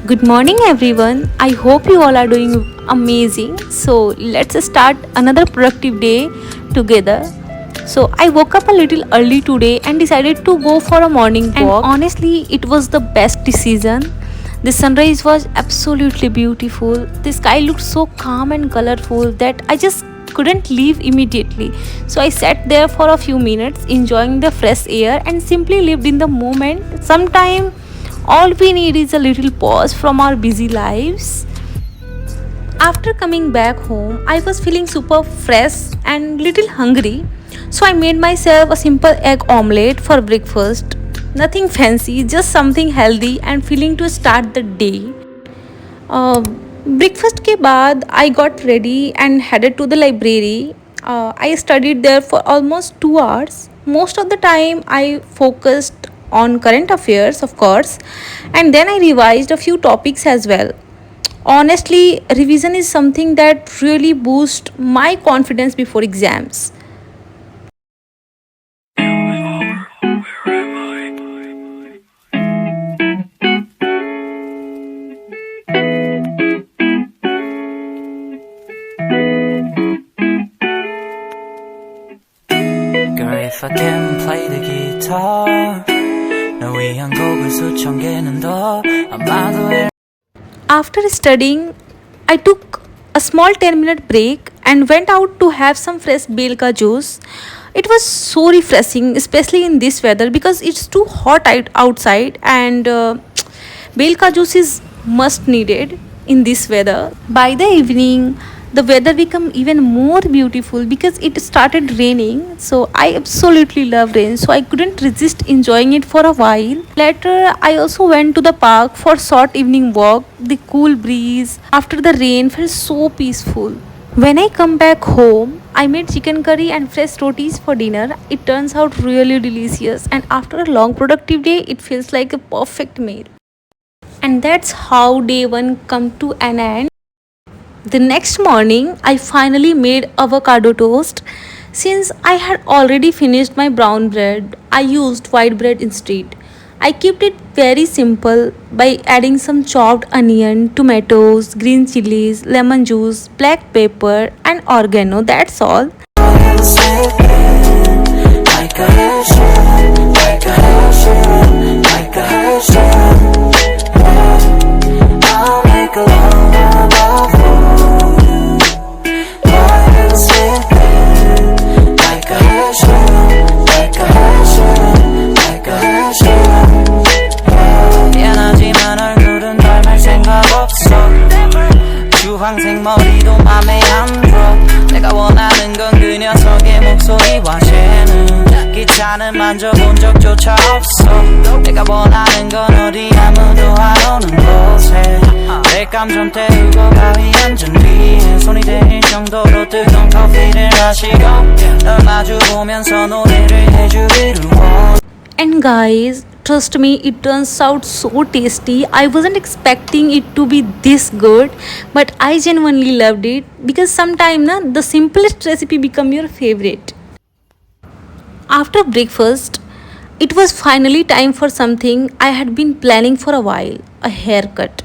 Good morning, everyone. I hope you all are doing amazing. So, let's start another productive day together. So, I woke up a little early today and decided to go for a morning walk. And honestly, it was the best decision. The sunrise was absolutely beautiful. The sky looked so calm and colorful that I just couldn't leave immediately. So I sat there for a few minutes enjoying the fresh air and simply lived in the moment. Sometimes all we need is a little pause from our busy lives. After coming back home, I was feeling super fresh and little hungry. So I made myself a simple egg omelette for breakfast. Nothing fancy, just something healthy and feeling to start the day. Breakfast के बाद I got ready and headed to the library. I studied there for almost 2 hours. Most of the time I focused on current affairs, of course, and then I revised a few topics as well. Honestly, revision is something that really boosts my confidence before exams. Girl, if I can play the guitar 널 위한 곡을 수천 개는 더 아마도 After studying, I took a small 10-minute break and went out to have some fresh belka juice. It was so refreshing, especially in this weather because it's too hot outside, and belka juice is must needed in this weather. By the evening, the weather became even more beautiful because it started raining. So I absolutely love rain, so I couldn't resist enjoying it for a while. Later, I also went to the park for short evening walk. The cool breeze after the rain felt so peaceful. When I come back home, I made chicken curry and fresh rotis for dinner. It turns out really delicious, and after a long productive day, it feels like a perfect meal. And that's how day one come to an end. The next morning, I finally made avocado toast. Since I had already finished my brown bread, I used white bread instead. I kept it very simple by adding some chopped onion, tomatoes, green chilies, lemon juice, black pepper, and oregano. That's all. like a ocean, like a ocean, like a ocean. I'll make a love for you. While you sleeping, like a ocean, like a ocean, like a ocean. 미안하지만 얼굴은 닮을 생각 없어. 주황색 머리도 맘에 안 들어. 내가 원하는 건 그 녀석의 목소리와 쟤는 기차는 만져본 적조차 없어. 내가 원하는 건 어디 아무도 안 오는 곳에 렉감 좀 태우고 가위 앉은 뒤에 손이 대일 정도로 뜨거운 커피를 마시고 널 마주보면서 노래를 해주기를 원해. And guys, trust me, it turns out so tasty. I wasn't expecting it to be this good, but I genuinely loved it because sometimes the simplest recipe become your favorite. After breakfast, it was finally time for something I had been planning for a while, a haircut.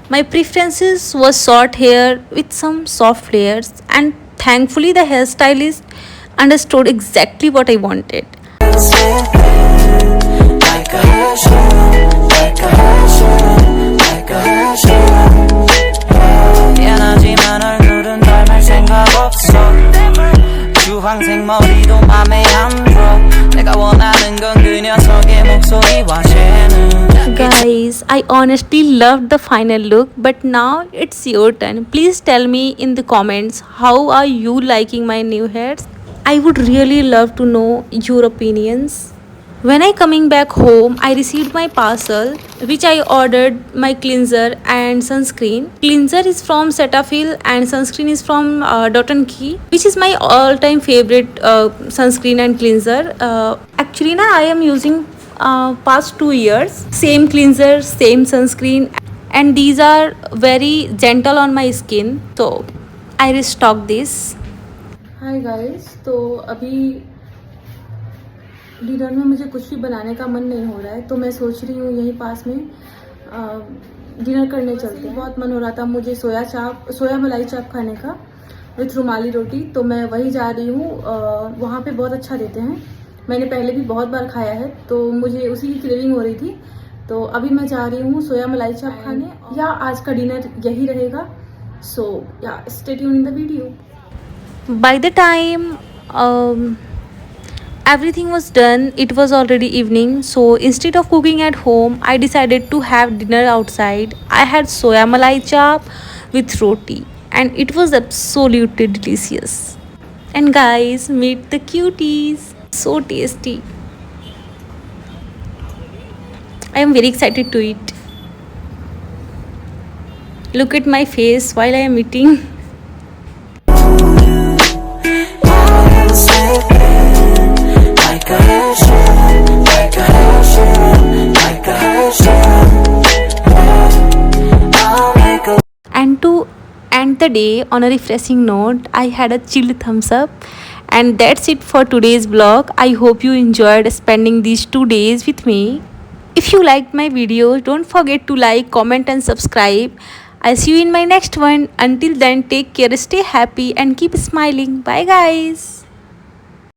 My preferences was short hair with some soft flares, and thankfully the hairstylist understood exactly what I wanted. Like a ocean, like a ocean, like a ocean. 미안하지만 얼굴은 닮을 생각 없어. 주황색 머리도 맘에 안 들어. 내가 원하는 건 그 녀석의 목소리와 쟤는. Guys, I honestly loved the final look, but now it's your turn. Please tell me in the comments how are you liking my new hairs? I would really love to know your opinions. When I coming back home, I received my parcel, which I ordered my cleanser and sunscreen. Cleanser is from Cetaphil and sunscreen is from Dot & Key, which is my all-time favorite sunscreen and cleanser. Actually, I am using past 2 years same cleanser, same sunscreen, and these are very gentle on my skin. So I restocked this. Hi guys, तो अभी dinner में मुझे कुछ भी बनाने का मन नहीं हो रहा है, तो मैं सोच रही हूँ यहीं पास में डिनर करने चलते हैं। बहुत मन हो रहा था मुझे सोया मलाई चाप खाने का विथ रुमाली रोटी, तो मैं वही जा रही हूँ। वहाँ पे बहुत अच्छा देते हैं, मैंने पहले भी बहुत बार खाया है, तो मुझे उसी की क्रेविंग हो रही थी। तो अभी मैं जा रही हूँ सोया मलाई चाप खाने, या आज का डिनर यही रहेगा। सो या stay tune in the video. By the time everything was done, it was already evening. So instead of cooking at home, I decided to have dinner outside. I had soya malai chap with roti, and it was absolutely delicious. And guys, meet the cuties. So tasty. I am very excited to eat. Look at my face while I am eating. And to end the day on a refreshing note, I had a chilled thumbs up. And that's it for today's vlog. I hope you enjoyed spending these 2 days with me. If you liked my video, don't forget to like, comment, and subscribe. I'll see you in my next one. Until then, take care, stay happy, and keep smiling. Bye, guys.